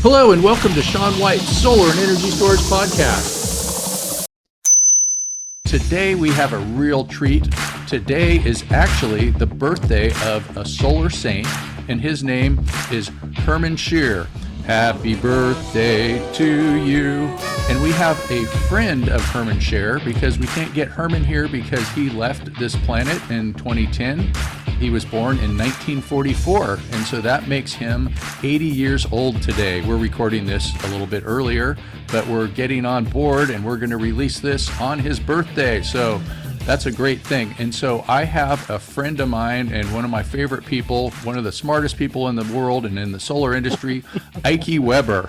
Hello and welcome to Sean White's Solar and Energy Storage Podcast. Today we have a real treat. Today is actually the birthday of a solar saint, and his name is Hermann Scheer. Happy birthday to you. And we have a friend of Hermann Scheer because we can't get Hermann here because he left this planet in 2010. He was born in 1944, and so that makes him 80 years old today. We're recording this a little bit earlier, but we're getting on board and we're going to release this on his birthday. So that's a great thing. And so I have a friend of mine and one of my favorite people, one of the smartest people in the world and in the solar industry, Eicke Weber.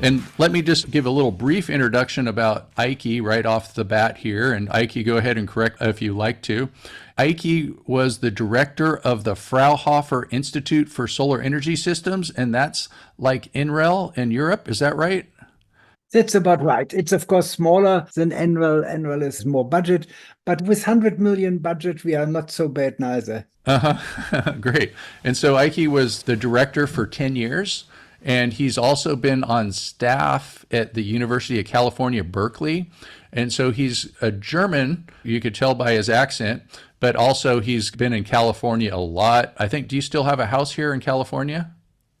And let me just give a little brief introduction about Eicke right off the bat here. And Eicke, go ahead and correct if you like to. Eicke was the director of the Fraunhofer Institute for Solar Energy Systems, and that's like NREL in Europe. Is that right? That's about right. It's, of course, smaller than NREL. NREL is more budget, but with 100 million budget, we are not so bad neither. Great. And so Eicke was the director for 10 years, and he's also been on staff at the University of California, Berkeley. And so he's a German, you could tell by his accent, but also he's been in California a lot. I think, do you still have a house here in California?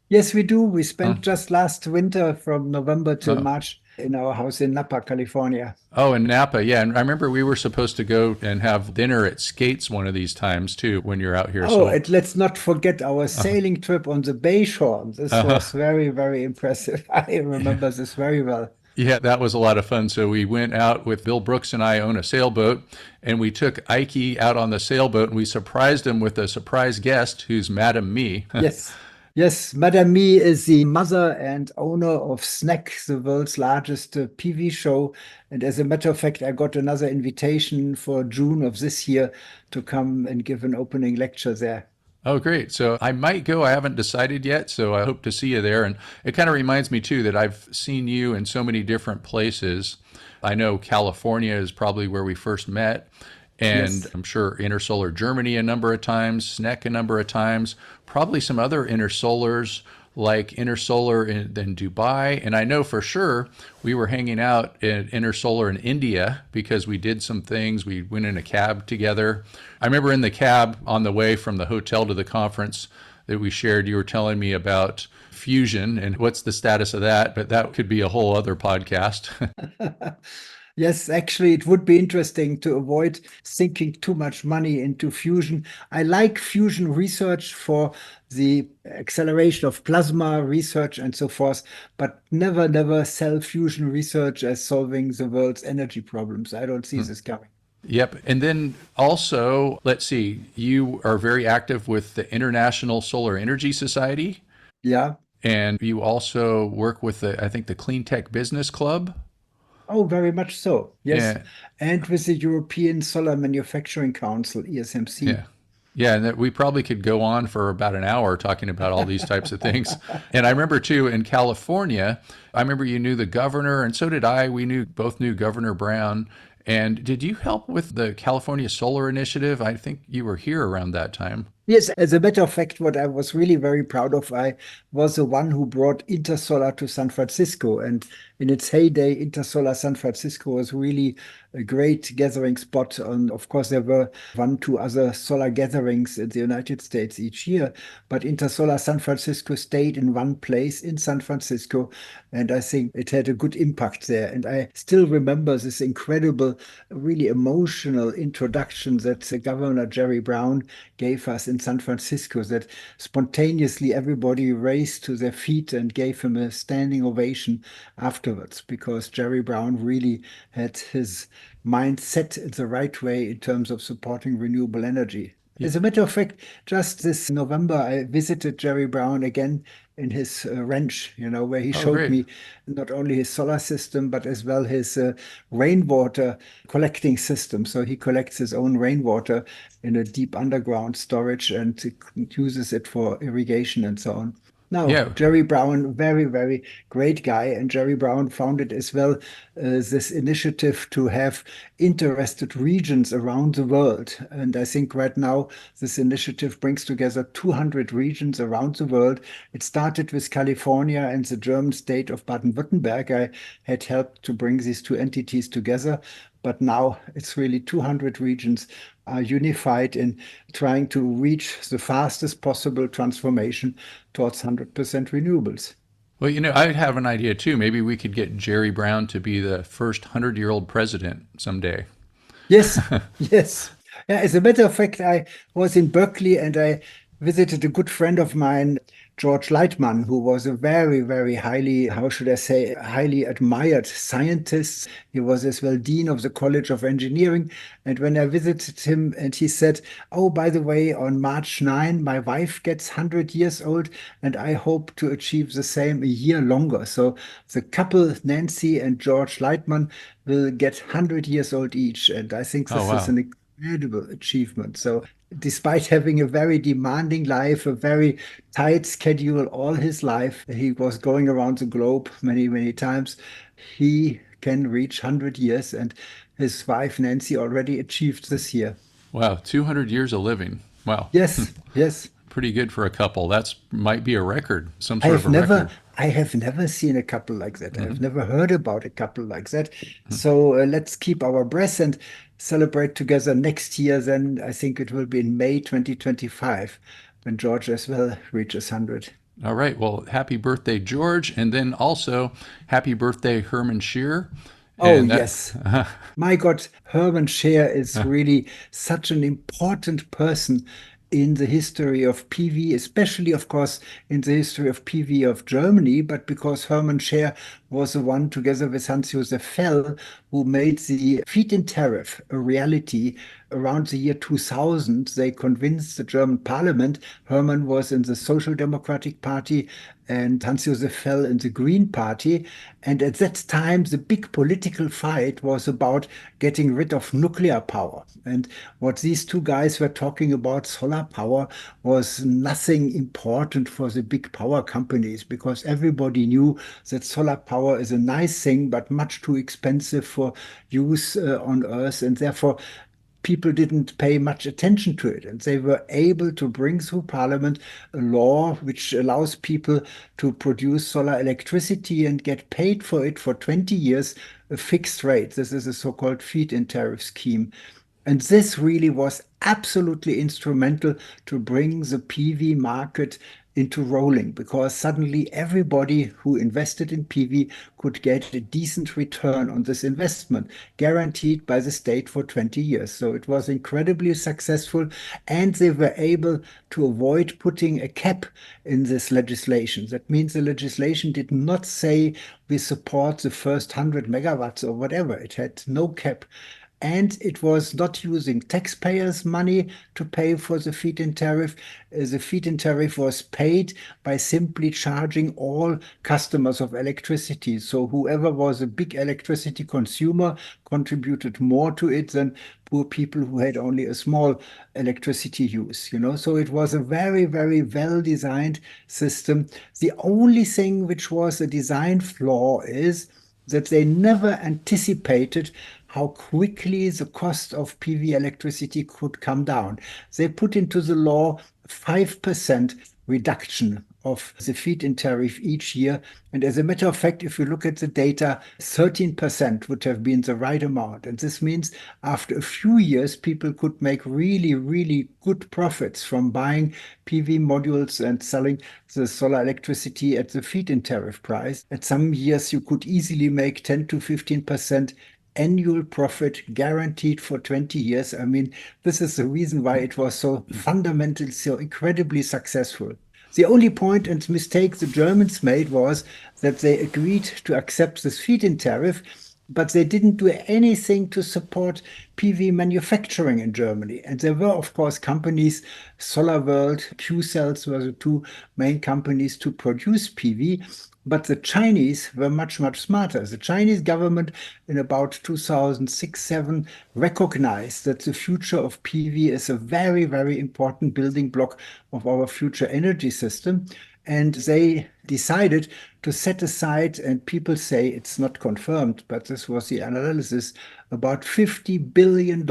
Yes, we do. We spent just last winter from November to March in our house in Napa, California. Oh, in Napa, yeah. And I remember we were supposed to go and have dinner at Skates one of these times too when you're out here. And let's not forget our sailing trip on the Bay Shore. This was very, very impressive. I remember this very well. Yeah, that was a lot of fun. So we went out with Bill Brooks and I own a sailboat, and we took Eicke out on the sailboat and we surprised him with a surprise guest who's Madame Me. Yes, Madame Me is the mother and owner of Snack, the world's largest PV show. And as a matter of fact, I got another invitation for June of this year to come and give an opening lecture there. Oh, great. So I might go. I haven't decided yet, so I hope to see you there. And it kind of reminds me, too, that I've seen you in so many different places. I know California is probably where we first met. And yes. I'm sure Intersolar Germany a number of times, SNEC a number of times, probably some other Intersolars like Intersolar in Dubai. And I know for sure we were hanging out at Intersolar in India because we did some things. We went in a cab together. I remember in the cab on the way from the hotel to the conference that we shared, you were telling me about fusion and what's the status of that, but that could be a whole other podcast. Yes, actually, it would be interesting to avoid sinking too much money into fusion. I like fusion research for the acceleration of plasma research and so forth, but never sell fusion research as solving the world's energy problems. I don't see this coming. Yep. And then also, let's see, you are very active with the International Solar Energy Society. Yeah. And you also work with I think the Clean Tech Business Club. Oh, very much so. Yes. Yeah. And with the European Solar Manufacturing Council, ESMC. Yeah. Yeah, and that we probably could go on for about an hour talking about all these types of things. And I remember too, in California, I remember you knew the governor, and so did I. We both knew Governor Brown. And did you help with the California Solar Initiative? I think you were here around that time. Yes, as a matter of fact, what I was really very proud of, I was the one who brought Intersolar to San Francisco. And in its heyday, Intersolar San Francisco was really a great gathering spot. And of course, there were 1-2 other solar gatherings in the United States each year. But Intersolar San Francisco stayed in one place in San Francisco. And I think it had a good impact there. And I still remember this incredible, really emotional introduction that the Governor Jerry Brown gave us in San Francisco, that spontaneously everybody raised to their feet and gave him a standing ovation afterwards, because Jerry Brown really had his mind set in the right way in terms of supporting renewable energy. As a matter of fact, just this November, I visited Jerry Brown again in his ranch, where he showed me not only his solar system, but as well his rainwater collecting system. So he collects his own rainwater in a deep underground storage and uses it for irrigation and so on. No, Yeah. Jerry Brown, very, very great guy. And Jerry Brown founded as well this initiative to have interested regions around the world. And I think right now this initiative brings together 200 regions around the world. It started with California and the German state of Baden-Württemberg. I had helped to bring these two entities together. But now it's really 200 regions are unified in trying to reach the fastest possible transformation towards 100% renewables. Well, I have an idea too. Maybe we could get Jerry Brown to be the first 100-year-old president someday. Yes, yes. Yeah, as a matter of fact, I was in Berkeley and I visited a good friend of mine, George Lightman, who was a very, very highly, how should I say, highly admired scientist. He was as well dean of the College of Engineering. And when I visited him, and he said, "Oh, by the way, on March 9, my wife gets 100 years old, and I hope to achieve the same a year longer." So the couple, Nancy and George Lightman, will get 100 years old each. And I think Oh, this is wow. an incredible achievement. So, despite having a very demanding life, a very tight schedule all his life, he was going around the globe many, many times. He can reach 100 years, and his wife, Nancy, already achieved this year. Wow. 200 years of living. Wow. Yes, yes. Pretty good for a couple. That's might be a record, some I sort of have a never, record. I have never seen a couple like that. I have Hmm. never heard about a couple like that. So let's keep our breath and celebrate together next year. Then I think it will be in May 2025 when George as well reaches 100. All right. Well, happy birthday, George. And then also happy birthday, Hermann Scheer. Oh, And that, yes. My God, Hermann Scheer is really such an important person in the history of PV, especially, of course, in the history of PV of Germany, but because Hermann Scheer was the one, together with Hans-Josef Fell, who made the feed-in tariff a reality around the year 2000. They convinced the German parliament. Hermann was in the Social Democratic Party and Hans-Josef Fell in the Green Party. And at that time, the big political fight was about getting rid of nuclear power. And what these two guys were talking about, solar power, was nothing important for the big power companies because everybody knew that solar power is a nice thing, but much too expensive for use on Earth. And therefore, people didn't pay much attention to it. And they were able to bring through parliament a law which allows people to produce solar electricity and get paid for it for 20 years, a fixed rate. This is a so-called feed-in tariff scheme. And this really was absolutely instrumental to bring the PV market into rolling because suddenly everybody who invested in PV could get a decent return on this investment, guaranteed by the state for 20 years. So it was incredibly successful, and they were able to avoid putting a cap in this legislation. That means the legislation did not say we support the first 100 megawatts or whatever. It had no cap. And it was not using taxpayers' money to pay for the feed-in tariff. The feed-in tariff was paid by simply charging all customers of electricity. So whoever was a big electricity consumer contributed more to it than poor people who had only a small electricity use, you know. So it was a very, very well-designed system. The only thing which was a design flaw is that they never anticipated how quickly the cost of PV electricity could come down. They put into the law 5% reduction of the feed-in tariff each year. And as a matter of fact, if you look at the data, 13% would have been the right amount. And this means after a few years, people could make really, really good profits from buying PV modules and selling the solar electricity at the feed-in tariff price. At some years, you could easily make 10 to 15% annual profit guaranteed for 20 years. I mean, this is the reason why it was so fundamental, so incredibly successful. The only point and mistake the Germans made was that they agreed to accept this feed-in tariff, but they didn't do anything to support PV manufacturing in Germany. And there were, of course, companies, SolarWorld, Q-Cells were the two main companies to produce PV. But the Chinese were much, much smarter. The Chinese government in about 2006-7 recognized that the future of PV is a very, very important building block of our future energy system. And they decided to set aside, and people say it's not confirmed, but this was the analysis, about $50 billion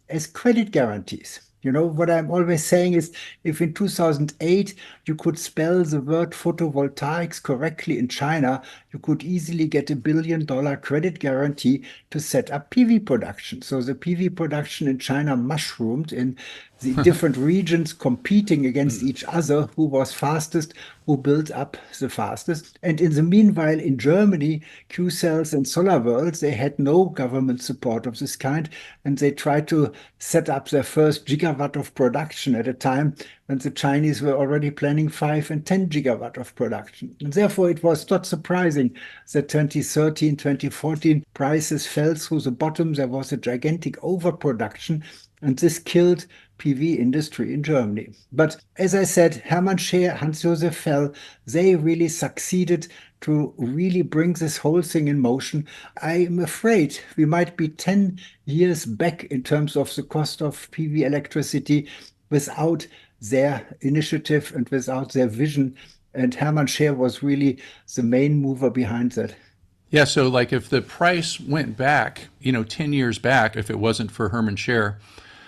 as credit guarantees. You know, what I'm always saying is if in 2008 you could spell the word photovoltaics correctly in China, you could easily get $1 billion credit guarantee to set up PV production. So the PV production in China mushroomed in the different regions competing against each other, who was fastest, who built up the fastest. And in the meanwhile, in Germany, Q cells and solar worlds, they had no government support of this kind, and they tried to set up their first gigawatt of production at a time when the Chinese were already planning 5 and 10 gigawatt of production. And therefore, it was not surprising that 2013, 2014 prices fell through the bottom. There was a gigantic overproduction, and this killed PV industry in Germany. But as I said, Hermann Scheer, Hans-Josef Fell, they really succeeded to really bring this whole thing in motion. I'm afraid we might be 10 years back in terms of the cost of PV electricity without their initiative and without their vision. And Hermann Scheer was really the main mover behind that. Yeah, so like if the price went back, 10 years back, if it wasn't for Hermann Scheer,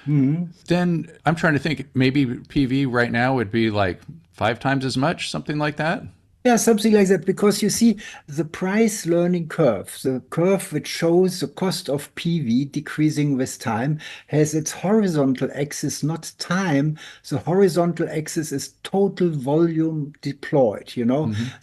then I'm trying to think maybe PV right now would be like 5 times as much, something like that. Yeah, something like that, because you see the price learning curve, the curve which shows the cost of PV decreasing with time, has its horizontal axis, not time. The horizontal axis is total volume deployed.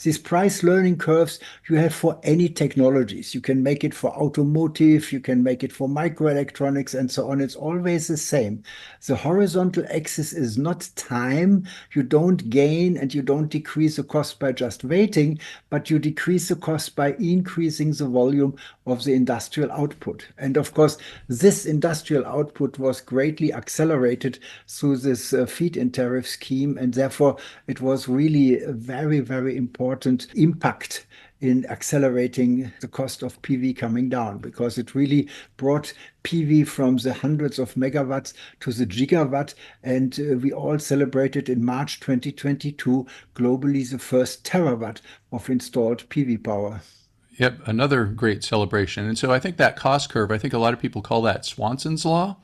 These price learning curves you have for any technologies. You can make it for automotive, you can make it for microelectronics and so on. It's always the same. The horizontal axis is not time. You don't gain and you don't decrease the cost by just waiting, but you decrease the cost by increasing the volume of the industrial output. And of course, this industrial output was greatly accelerated through this feed-in tariff scheme, and therefore it was really a very, very important impact in accelerating the cost of PV coming down, because it really brought PV from the hundreds of megawatts to the gigawatt. And we all celebrated in March 2022 globally the first terawatt of installed PV power. Yep, another great celebration. And so I think that cost curve, I think a lot of people call that Swanson's law.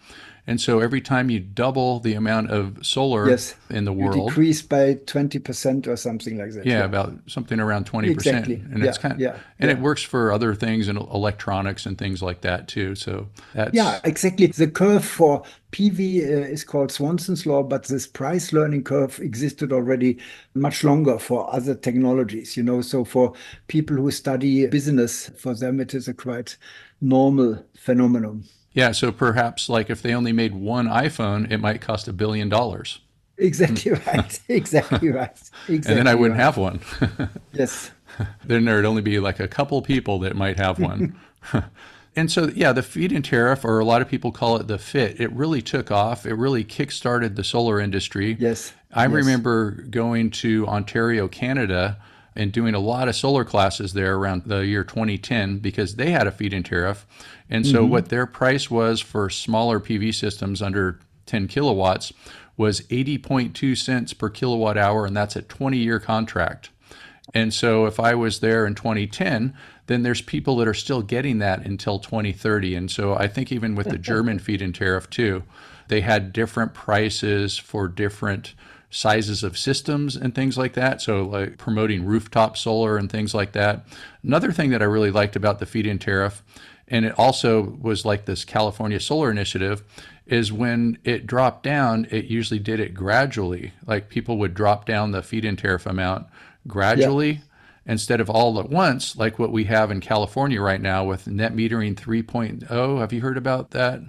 And so every time you double the amount of solar Yes, in the you world, decrease by 20% or something like that. yeah, about something around 20%. Exactly. And it's and it works for other things and electronics and things like that too. So that's Yeah, exactly. The curve for PV is called Swanson's law, but this price learning curve existed already much longer for other technologies. So for people who study business, for them it is a quite normal phenomenon. yeah. So perhaps like if they only made one iPhone, it might cost $1 billion. Exactly right. Exactly right. And then I Exactly wouldn't right. have one. Yes. Then there'd only be like a couple people that might have one. And so, yeah, the feed-in tariff, or a lot of people call it the FIT, it really took off. It really kick-started the solar industry. Yes. I Yes. remember going to Ontario, Canada, and doing a lot of solar classes there around the year 2010 because they had a feed-in tariff. And so what their price was for smaller PV systems under 10 kilowatts was 80.2 cents per kilowatt hour, and that's a 20-year contract. And so if I was there in 2010, then there's people that are still getting that until 2030. And so I think even with the German feed-in tariff too, they had different prices for different sizes of systems and things like that. So like promoting rooftop solar and things like that. Another thing that I really liked about the feed-in tariff, and it also was like this California Solar Initiative, is when it dropped down, it usually did it gradually. Like people would drop down the feed-in tariff amount gradually instead of all at once, like what we have in California right now with net metering 3.0. Have you heard about that?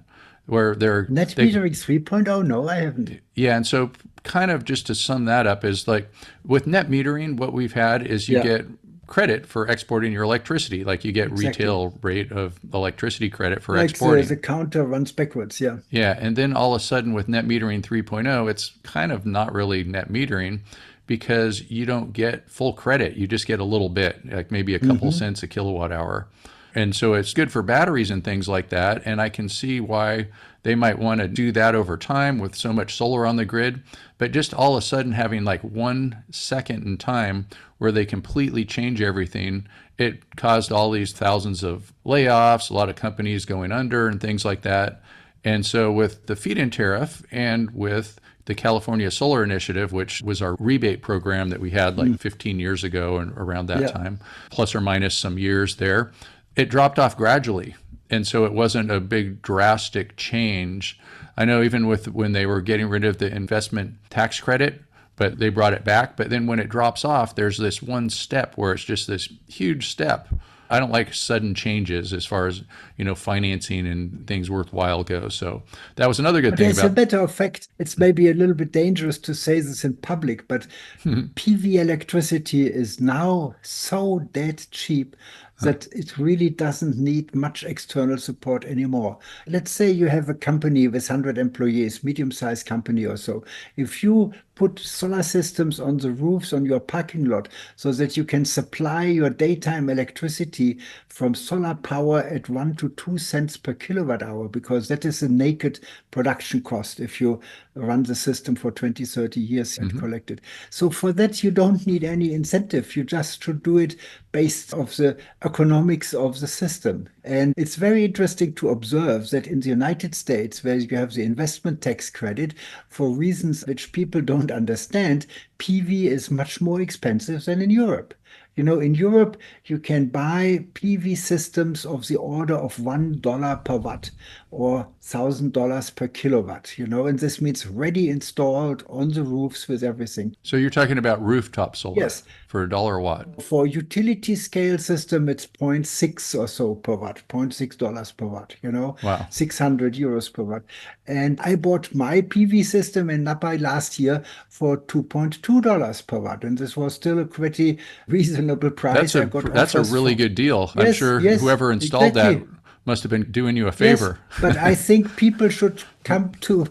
Where Net metering 3.0? No, I haven't. yeah, and so kind of just to sum that up is like with net metering, what we've had is you get credit for exporting your electricity, like you get retail rate of electricity credit for exporting. The counter runs backwards, yeah. Yeah, and then all of a sudden with net metering 3.0, it's kind of not really net metering because you don't get full credit. You just get a little bit, like maybe a couple cents a kilowatt hour. And so it's good for batteries and things like that. And I can see why they might want to do that over time with so much solar on the grid. But just all of a sudden having like 1 second in time where they completely change everything, it caused all these thousands of layoffs, a lot of companies going under and things like that. And so with the feed-in tariff and with the California Solar Initiative, which was our rebate program that we had like 15 years ago and around that Yeah. time, plus or minus some years there, it dropped off gradually. And so it wasn't a big drastic change. I know even with when they were getting rid of the investment tax credit, but they brought it back. But then when it drops off, there's this one step where it's just this huge step. I don't like sudden changes as far as, financing and things worthwhile go. So that was another good But thing as a about. matter of fact, it's maybe a little bit dangerous to say this in public, but PV electricity is now so dead cheap that it really doesn't need much external support anymore. Let's say you have a company with 100 employees, medium-sized company or so. If you put solar systems on the roofs on your parking lot so that you can supply your daytime electricity from solar power at 1 to 2 cents per kilowatt hour, because that is a naked production cost if you run the system for 20, 30 years and collect it. So for that, you don't need any incentive. You just should do it based of the economics of the system. And it's very interesting to observe that in the United States, where you have the investment tax credit, for reasons which people don't understand, PV is much more expensive than in Europe. In Europe, you can buy PV systems of the order of $1 per watt or $1,000 per kilowatt, and this means ready installed on the roofs with everything. So you're talking about rooftop solar Yes, for $1 a watt. for utility scale system, it's zero point 0.6 or so per watt, $0.6 per watt, Wow. 600 euros per watt. And I bought my PV system in Napa last year for $2.2 per watt. And this was still a pretty reasonable price. I got That's a offers really for, good deal. I'm yes, sure yes, whoever installed that exactly. must have been doing you a Yes, favor. but I think people should come to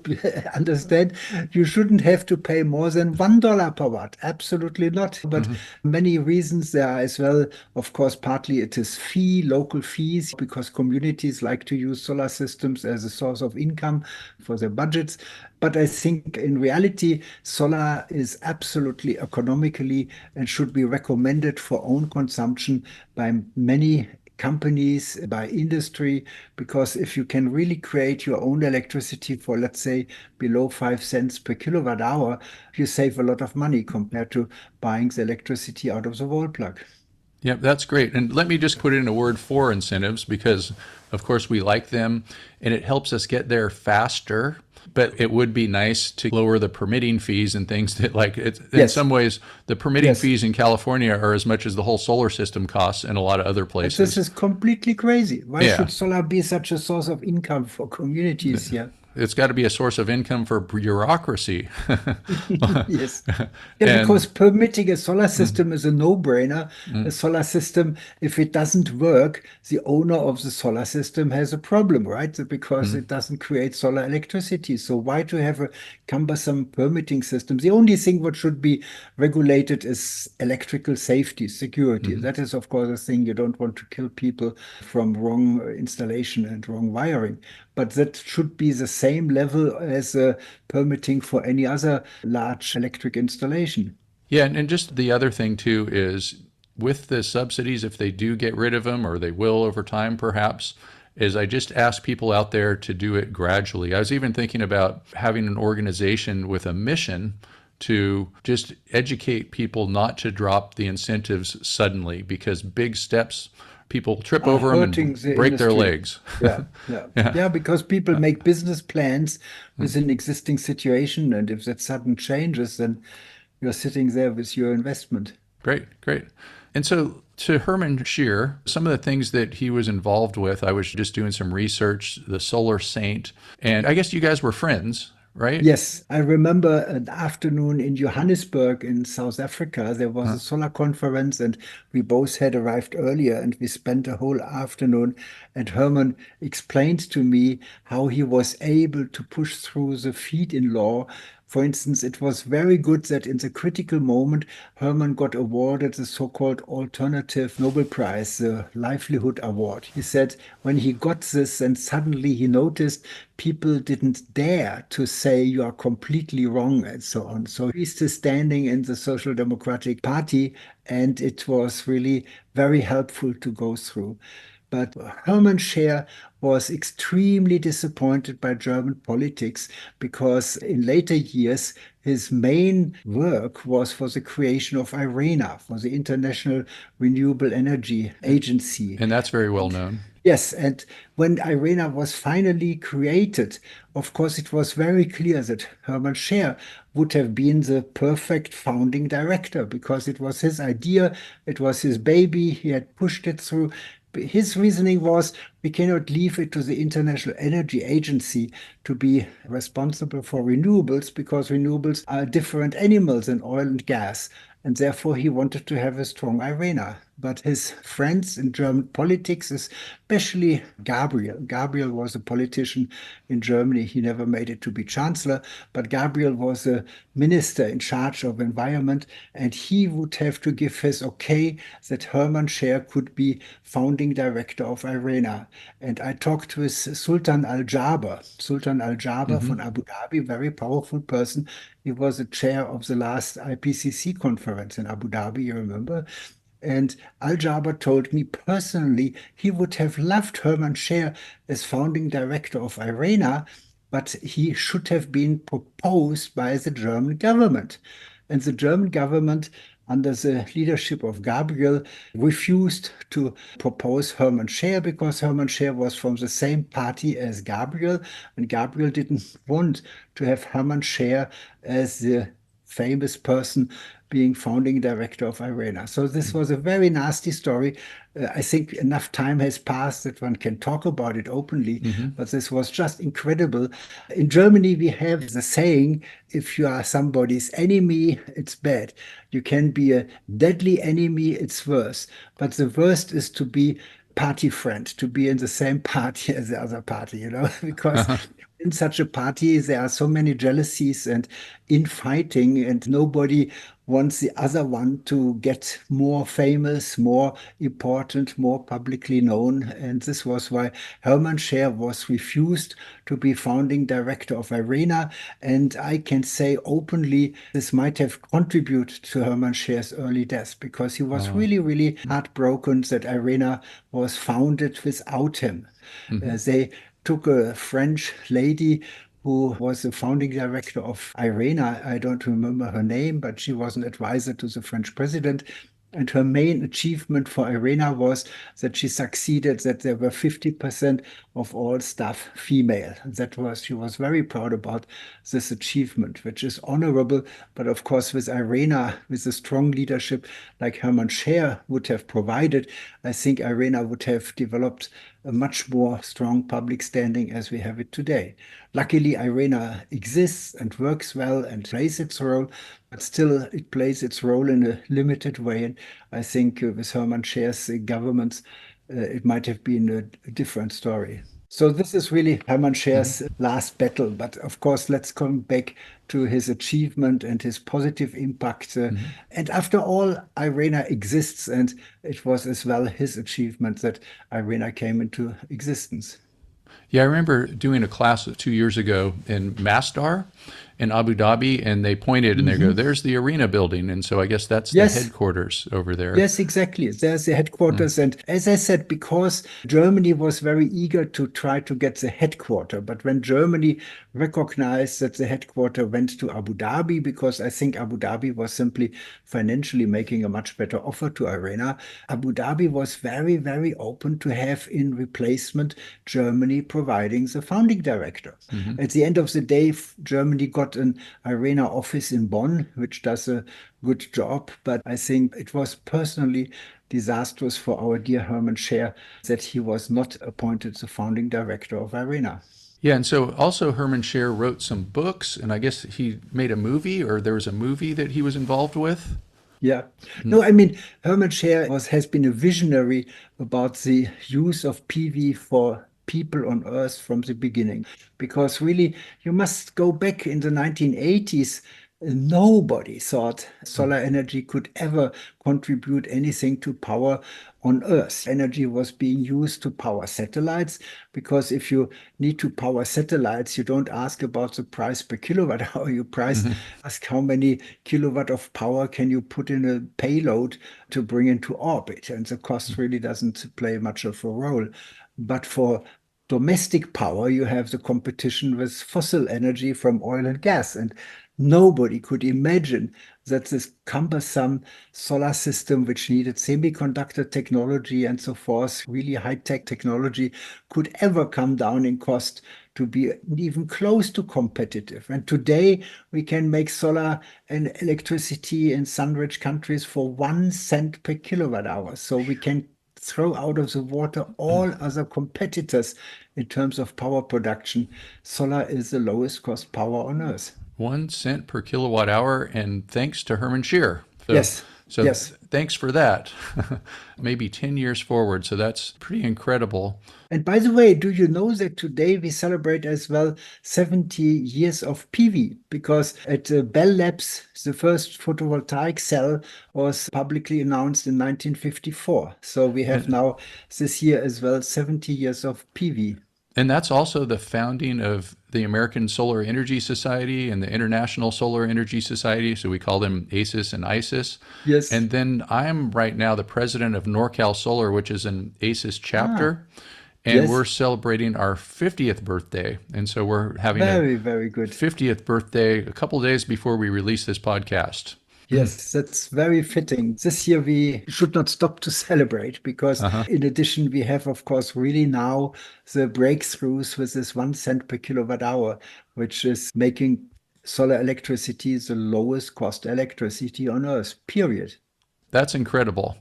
understand you shouldn't have to pay more than $1 per watt. Absolutely not. But many reasons there are as well. Of course, partly it is local fees, because communities like to use solar systems as a source of income for their budgets. But I think in reality, solar is absolutely economically and should be recommended for own consumption by many companies, by industry, because if you can really create your own electricity for, let's say, below 5 cents per kilowatt hour, you save a lot of money compared to buying the electricity out of the wall plug. Yep, that's great. And let me just put in a word for incentives because, of course, we like them and it helps us get there faster. But it would be nice to lower the permitting fees and things that, like, in Yes, some ways, the permitting yes. fees in California are as much as the whole solar system costs in a lot of other But this places. is completely crazy. Why Yeah. should solar be such a source of income for communities here? It's got to be a source of income for bureaucracy. Yes. Yeah, And because permitting a solar system is a no-brainer. A solar system, if it doesn't work, the owner of the solar system has a problem, right? Because it doesn't create solar electricity. So why to have a cumbersome permitting system? The only thing what should be regulated is electrical safety, security. That is, of course, a thing you don't want to kill people from wrong installation and wrong wiring. But that should be the same level as permitting for any other large electric installation. yeah, and just the other thing too is with the subsidies, if they do get rid of them, or they will over time perhaps, is I just ask people out there to do it gradually. I was even thinking about having an organization with a mission to just educate people not to drop the incentives suddenly because big steps, people trip Are over them hurting and the break their industry. legs. Yeah, yeah. Yeah. Yeah, because people make business plans with an existing situation, and if that sudden changes, then you're sitting there with your investment. Great, great. And so to Hermann Scheer, some of the things that he was involved with, I was just doing some research, the Solar Saint, and I guess you guys were friends, right? Yes, I remember an afternoon in Johannesburg in South Africa. There was a solar conference, and we both had arrived earlier, and we spent a whole afternoon. And Herman explained to me how he was able to push through the feed-in law For instance, it was very good that in the critical moment, Hermann got awarded the so-called Alternative Nobel Prize, the Livelihood Award. He said when he got this, and suddenly he noticed people didn't dare to say you are completely wrong and so on. So he's still standing in the Social Democratic Party, and it was really very helpful to go through. But Hermann Scheer was extremely disappointed by German politics because in later years, his main work was for the creation of IRENA, for the International Renewable Energy Agency. And that's very well known. Yes, and when IRENA was finally created, of course, it was very clear that Hermann Scheer would have been the perfect founding director because it was his idea, it was his baby, he had pushed it through. His reasoning was we cannot leave it to the International Energy Agency to be responsible for renewables because renewables are different animals than oil and gas. And therefore, he wanted to have a strong IRENA. But his friends in German politics, especially Gabriel was a politician in Germany. He never made it to be chancellor, but Gabriel was a minister in charge of environment, and he would have to give his okay that Hermann Scheer could be founding director of IRENA. And I talked with Sultan Al-Jaber, from Abu Dhabi, very powerful person. He was the chair of the last IPCC conference in Abu Dhabi, you remember? And Al-Jaber told me personally he would have loved Hermann Scheer as founding director of IRENA, but he should have been proposed by the German government. And the German government, under the leadership of Gabriel, refused to propose Hermann Scheer because Hermann Scheer was from the same party as Gabriel, and Gabriel didn't want to have Hermann Scheer as the famous person being founding director of IRENA. So this was a very nasty story. I think enough time has passed that one can talk about it openly, but this was just incredible. In Germany, we have the saying, if you are somebody's enemy, it's bad. You can be a deadly enemy, it's worse. But the worst is to be party friend, to be in the same party as the other party, because in such a party, there are so many jealousies and infighting, and nobody wants the other one to get more famous, more important, more publicly known. And this was why Hermann Scheer was refused to be founding director of IRENA. And I can say openly, this might have contributed to Hermann Scheer's early death because he was really, really heartbroken that IRENA was founded without him. They took a French lady who was the founding director of IRENA. I don't remember her name, but she was an advisor to the French president. And her main achievement for IRENA was that she succeeded that there were 50% of all staff female. She was very proud about this achievement, which is honorable. But of course, with IRENA, with a strong leadership like Hermann Scheer would have provided, I think IRENA would have developed a much more strong public standing as we have it today. Luckily, IRENA exists and works well and plays its role, but still it plays its role in a limited way. And I think with Hermann Scheer's governments, it might have been a different story. So this is really Hermann Scheer's last battle. But of course, let's come back to his achievement and his positive impact. And after all, IRENA exists, and it was as well his achievement that IRENA came into existence. Yeah, I remember doing a class 2 years ago in Masdar in Abu Dhabi, and they pointed and they go, there's the arena building. And so I guess that's the headquarters over there. Yes, exactly. There's the headquarters. And as I said, because Germany was very eager to try to get the headquarter, but when Germany recognized that the headquarter went to Abu Dhabi, because I think Abu Dhabi was simply financially making a much better offer to IRENA, Abu Dhabi was very, very open to have in replacement Germany providing the founding director. At the end of the day, Germany got an IRENA office in Bonn, which does a good job. But I think it was personally disastrous for our dear Hermann Scheer that he was not appointed the founding director of IRENA. Yeah, and so also Hermann Scheer wrote some books, and I guess he made a movie, or there was a movie that he was involved with. Yeah. No, I mean, Hermann Scheer has been a visionary about the use of PV for people on Earth from the beginning. Because really, you must go back in the 1980s. Nobody thought solar energy could ever contribute anything to power on Earth. Energy was being used to power satellites, because if you need to power satellites, you don't ask about the price per kilowatt hour. Ask how many kilowatt of power can you put in a payload to bring into orbit. And the cost really doesn't play much of a role. But for domestic power, you have the competition with fossil energy from oil and gas. And nobody could imagine that this cumbersome solar system, which needed semiconductor technology and so forth, really high-tech technology, could ever come down in cost to be even close to competitive. And today we can make solar and electricity in sun-rich countries for 1 cent per kilowatt hour. So we can throw out of the water all other competitors in terms of power production. Solar is the lowest cost power on Earth. 1 cent per kilowatt hour, and thanks to Hermann Scheer. Yes, yes. Thanks for that. Maybe 10 years forward. So that's pretty incredible. And by the way, do you know that today we celebrate as well 70 years of PV? Because at Bell Labs, the first photovoltaic cell was publicly announced in 1954. So we have now this year as well 70 years of PV. And that's also the founding of the American Solar Energy Society and the International Solar Energy Society. So we call them ACES and ISIS. Yes. And then I'm right now the president of NorCal Solar, which is an ACES chapter. And yes. we're celebrating our 50th birthday. And so we're having very good 50th birthday a couple of days before we release this podcast. Yes, that's very fitting. This year we should not stop to celebrate, because in addition, we have, of course, really now the breakthroughs with this 1 cent per kilowatt hour, which is making solar electricity the lowest cost electricity on Earth, period. That's incredible.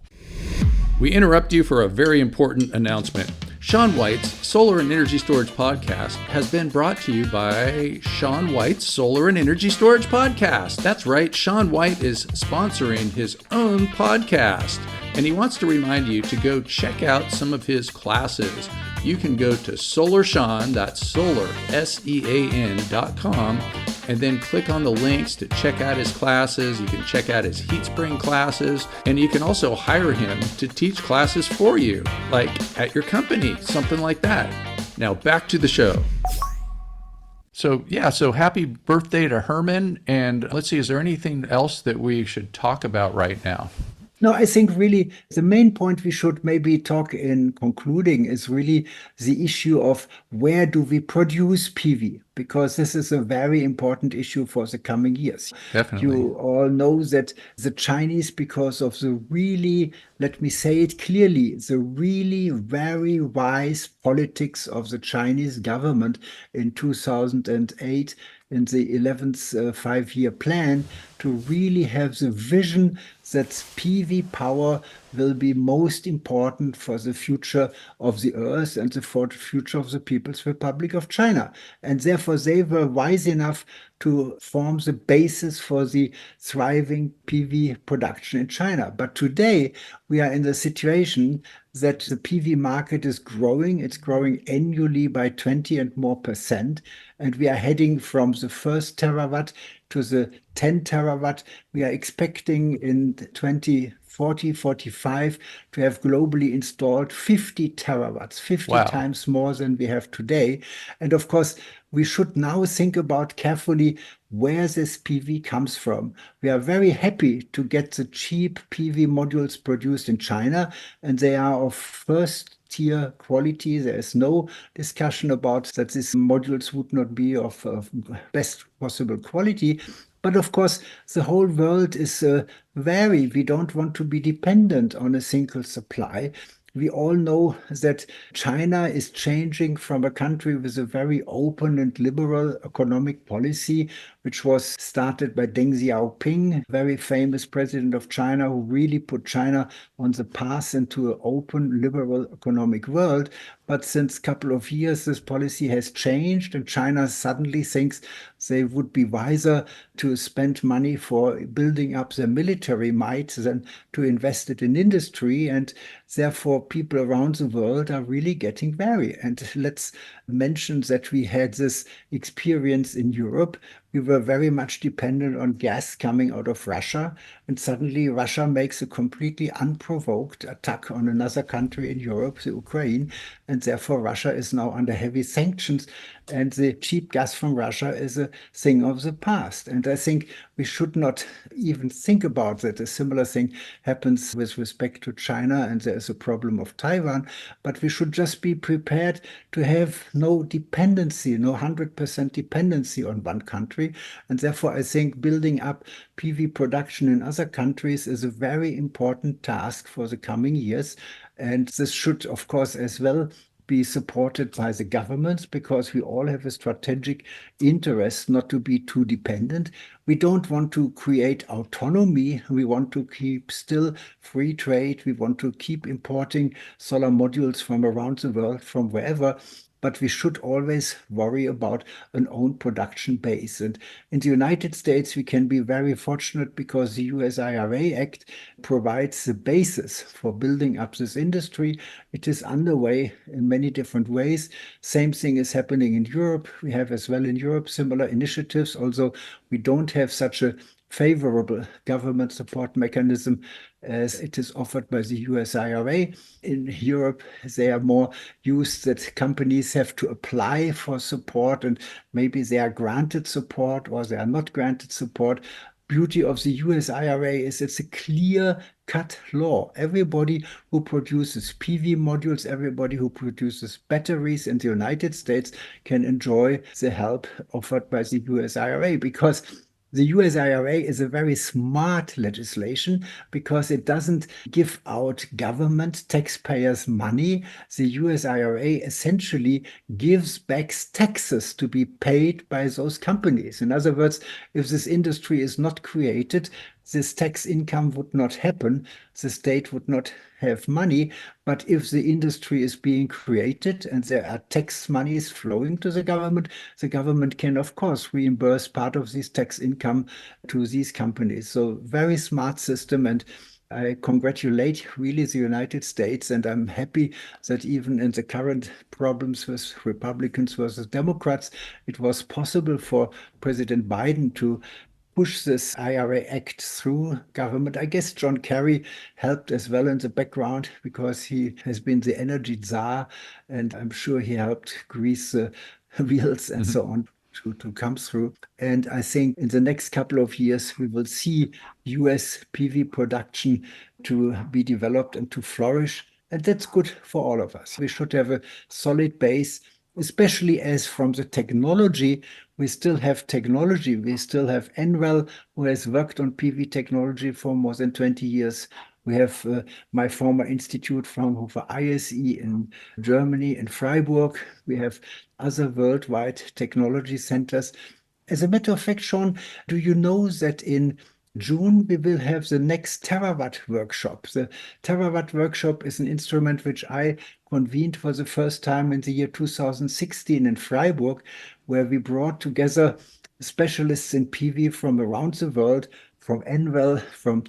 We interrupt you for a very important announcement. Shaun White's Solar and Energy Storage Podcast has been brought to you by Shaun White's Solar and Energy Storage Podcast. That's right, Shaun White is sponsoring his own podcast, and he wants to remind you to go check out some of his classes. You can go to SolarSean, that's solar, SEAN.com, and then click on the links to check out his classes. You can check out his heat spring classes, and you can also hire him to teach classes for you, like at your company, something like that. Now back to the show. So happy birthday to Hermann. And let's see, is there anything else that we should talk about right now? No, I think really the main point we should maybe talk in concluding is really the issue of where do we produce PV? Because this is a very important issue for the coming years. Definitely. You all know that the Chinese, because of the really, let me say it clearly, the really very wise politics of the Chinese government in 2008, in the 11th five-year plan, to really have the vision that PV power will be most important for the future of the Earth and for the future of the People's Republic of China. And therefore, they were wise enough to form the basis for the thriving PV production in China. But today, we are in the situation that the PV market is growing. It's growing annually by 20 and more %. And we are heading from the first terawatt to the 10 terawatt. We are expecting in 2040, 45 to have globally installed 50 terawatts, 50 times more than we have today. And of course, we should now think about carefully where this PV comes from. We are very happy to get the cheap PV modules produced in China, and they are of first-tier quality. There is no discussion about that these modules would not be of best possible quality. But of course, the whole world is we don't want to be dependent on a single supply. We all know that China is changing from a country with a very open and liberal economic policy, which was started by Deng Xiaoping, very famous president of China, who really put China on the path into an open, liberal economic world. But since a couple of years, this policy has changed, and China suddenly thinks they would be wiser to spend money for building up their military might than to invest it in industry. And therefore, people around the world are really getting wary. And let's mention that we had this experience in Europe. We were very much dependent on gas coming out of Russia, and suddenly Russia makes a completely unprovoked attack on another country in Europe, the Ukraine, and therefore Russia is now under heavy sanctions, and the cheap gas from Russia is a thing of the past. And I think we should not even think about that. A similar thing happens with respect to China, and there is a problem of Taiwan, but we should just be prepared to have no dependency, no 100% dependency on one country. And therefore, I think building up PV production in other countries is a very important task for the coming years. And this should, of course, as well be supported by the governments, because we all have a strategic interest not to be too dependent. We don't want to create autonomy. We want to keep still free trade. We want to keep importing solar modules from around the world, from wherever. But we should always worry about an own production base. And in the United States, we can be very fortunate because the US IRA Act provides the basis for building up this industry. It is underway in many different ways. Same thing is happening in Europe. We have as well in Europe similar initiatives, although we don't have such a favorable government support mechanism as it is offered by the US IRA. In Europe, they are more used that companies have to apply for support, and maybe they are granted support or they are not granted support. Beauty of the US IRA is it's a clear-cut law. Everybody who produces PV modules, everybody who produces batteries in the United States can enjoy the help offered by the US IRA, because the US IRA is a very smart legislation because it doesn't give out government taxpayers money. The US IRA essentially gives back taxes to be paid by those companies. In other words, if this industry is not created, this tax income would not happen. The state would not have money. But if the industry is being created and there are tax monies flowing to the government can, of course, reimburse part of this tax income to these companies. So very smart system. And I congratulate really the United States, and I'm happy that even in the current problems with Republicans versus Democrats, it was possible for President Biden to push this IRA Act through government. I guess John Kerry helped as well in the background because he has been the energy czar, and I'm sure he helped grease the wheels and so on to come through. And I think in the next couple of years, we will see US PV production to be developed and to flourish. And that's good for all of us. We should have a solid base, especially as from the technology, we still have technology. We still have NREL, who has worked on PV technology for more than 20 years. We have my former institute, Fraunhofer ISE in Germany, in Freiburg. We have other worldwide technology centers. As a matter of fact, Sean, do you know that in June we will have the next Terawatt workshop? The Terawatt workshop is an instrument which I convened for the first time in the year 2016 in Freiburg, where we brought together specialists in PV from around the world, from NREL, from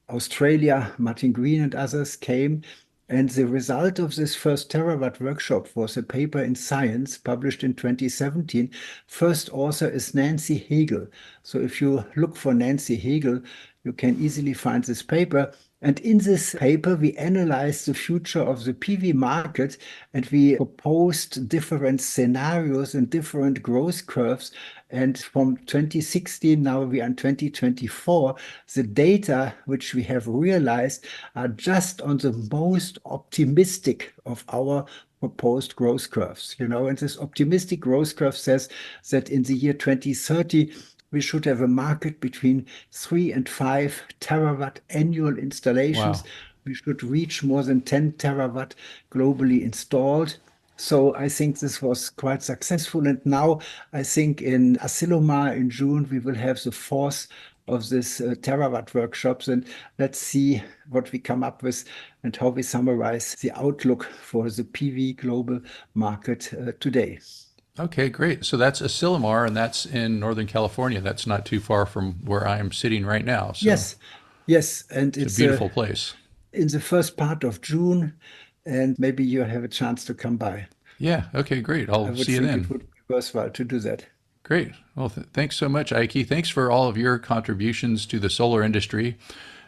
Australia. Martin Green and others came. And the result of this first Terawatt workshop was a paper in Science published in 2017. First author is Nancy Hegel. So if you look for Nancy Hegel, you can easily find this paper. And in this paper, we analyzed the future of the PV market, and we proposed different scenarios and different growth curves. And from 2016, now we are in 2024, the data which we have realized are just on the most optimistic of our proposed growth curves. And this optimistic growth curve says that in the year 2030, we should have a market between 3 and 5 terawatt annual installations. Wow. We should reach more than 10 terawatt globally installed. So I think this was quite successful. And now I think in Asilomar in June, we will have the fourth of this terawatt workshops. And let's see what we come up with and how we summarize the outlook for the PV global market today. Okay, great. So that's Asilomar, and that's in Northern California. That's not too far from where I am sitting right now. So Yes, yes. And it's a it's beautiful place. in the first part of June, and maybe you have a chance to come by. Yeah, okay, great. I I'll would see you think it then. would be worthwhile to do that. Great. Well, thanks so much, Eicke. Thanks for all of your contributions to the solar industry.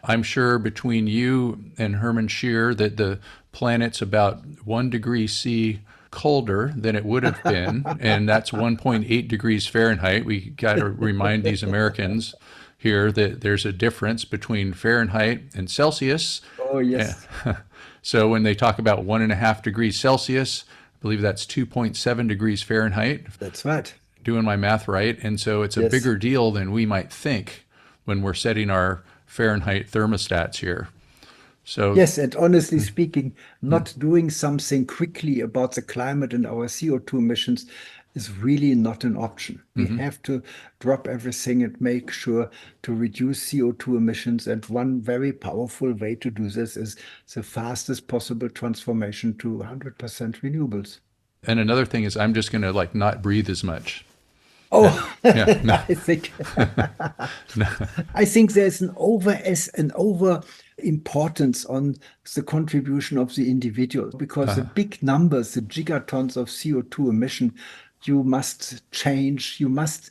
I'm sure between you and Hermann Scheer that the planet's about 1 degree C colder than it would have been, and that's 1.8 degrees Fahrenheit. We got to remind these Americans here that there's a difference between Fahrenheit and Celsius. Oh, Eh, yes, So when they talk about 1.5 degrees Celsius, I believe that's 2.7 degrees Fahrenheit, that's right. doing my math right. And so it's a Yes. bigger deal than we might think when we're setting our Fahrenheit thermostats here. So, Yes, and honestly speaking, not doing something quickly about the climate and our CO2 emissions is really not an option. We have to drop everything and make sure to reduce CO2 emissions. And one very powerful way to do this is the fastest possible transformation to 100% renewables. and another thing is I'm just going to like not breathe as much. Oh, Yeah, no, I think I think there's an over importance on the contribution of the individual because the big numbers, the gigatons of CO2 emission, you must change. You must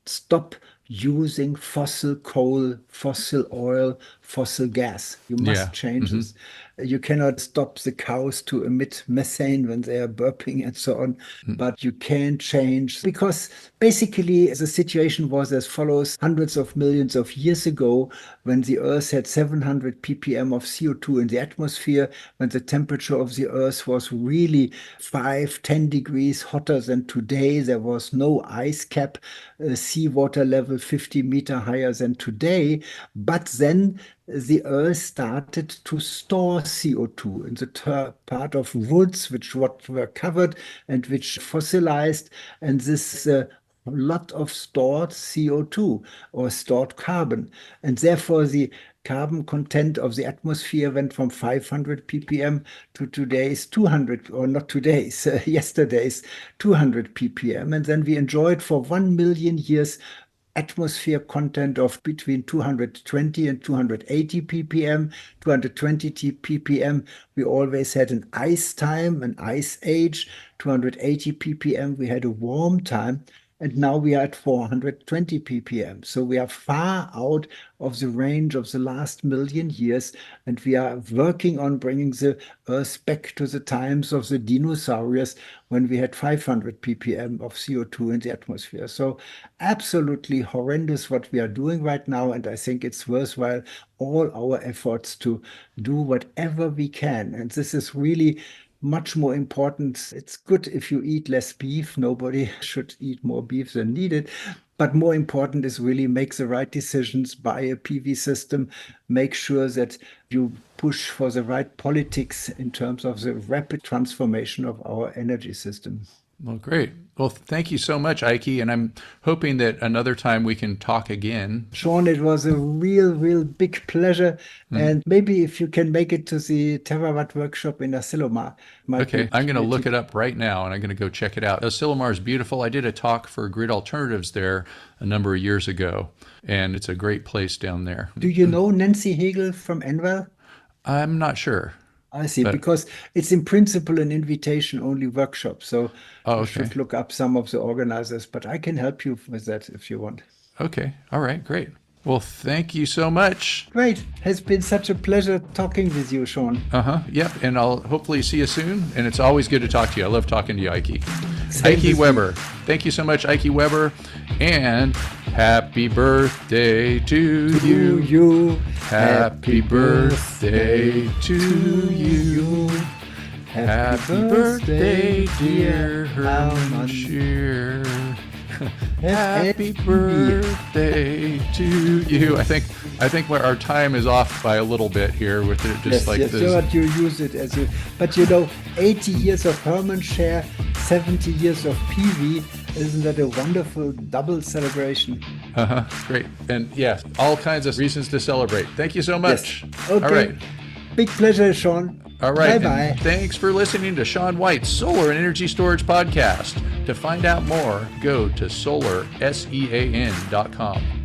stop using fossil coal, fossil oil, fossil gas. You yeah, must change this. You cannot stop the cows to emit methane when they are burping and so on, but you can change because basically the situation was as follows. Hundreds of millions of years ago, when the Earth had 700 ppm of CO2 in the atmosphere, when the temperature of the Earth was really 5, 10 degrees hotter than today, there was no ice cap, seawater level 50-meter higher than today, but then the Earth started to store CO2 in the part of woods which were covered and which fossilized, and this lot of stored CO2 or stored carbon, and therefore the carbon content of the atmosphere went from 500 ppm to today's 200, or not today's, yesterday's 200 ppm, and then we enjoyed for 1 million years atmosphere content of between 220 and 280 ppm. 220 ppm, we always had an ice time, an ice age. 280 ppm, we had a warm time. And now we are at 420 ppm. So we are far out of the range of the last million years, and we are working on bringing the Earth back to the times of the dinosaurs when we had 500 ppm of CO2 in the atmosphere. So absolutely horrendous what we are doing right now, and I think it's worthwhile all our efforts to do whatever we can. And this is really much more important. It's good if you eat less beef. Nobody should eat more beef than needed. But more important is really make the right decisions, buy a PV system, make sure that you push for the right politics in terms of the rapid transformation of our energy system. well, great. Well, thank you so much, Eicke, and I'm hoping that another time we can talk again. Sean, it was a real big pleasure. And maybe if you can make it to the Terawatt workshop in Asilomar, might Okay, be I'm going to look pretty. it up right now, and I'm going to go check it out. Asilomar is beautiful. I did a talk for Grid Alternatives there a number of years ago, and it's a great place down there. Do you know Nancy Hegel from NREL? I'm not sure, I see, but because it's in principle an invitation-only workshop. So oh, you okay. should look up some of the organizers, but I can help you with that if you want. Okay. All right. Great. Well, thank you so much. Great. Has been such a pleasure talking with you, Sean. Yep. And I'll hopefully see you soon. And it's always good to talk to you. I love talking to you, Eicke. Same Eicke with Weber. Thank you so much, Eicke Weber. And happy birthday to To you. you. Happy birthday to you. Happy birthday, dear Hermann Hermann. Scheer. Happy birthday to you. I think our time is off by a little bit here with it, just yes, this. So you use it as you, but 80 years of Hermann Scheer, 70 years of PV. Isn't that a wonderful double celebration? Great. And yes, all kinds of reasons to celebrate. Thank you so much. Yes. Okay. All right. Big pleasure, Sean. All right. Bye-bye. Thanks for listening to Sean White's Solar and Energy Storage Podcast. To find out more, go to solarsean.com.